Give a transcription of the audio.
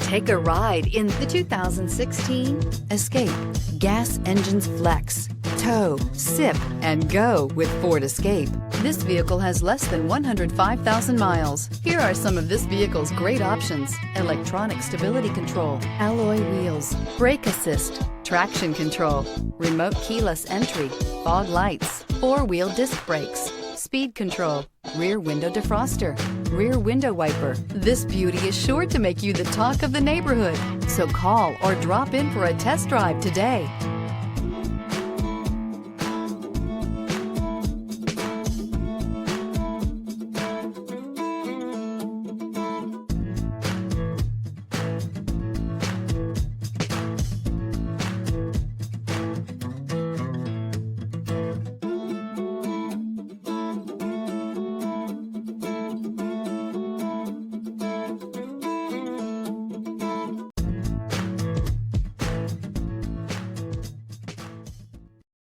Take a ride in the 2016 Escape. Gas engines flex, tow, sip, and go with Ford Escape. This vehicle has less than 105,000 miles. Here are some of this vehicle's great options: electronic stability control, alloy wheels, brake assist, traction control, remote keyless entry, fog lights, four-wheel disc brakes, speed control, rear window defroster, rear window wiper. This beauty is sure to make you the talk of the neighborhood. So call or drop in for a test drive today.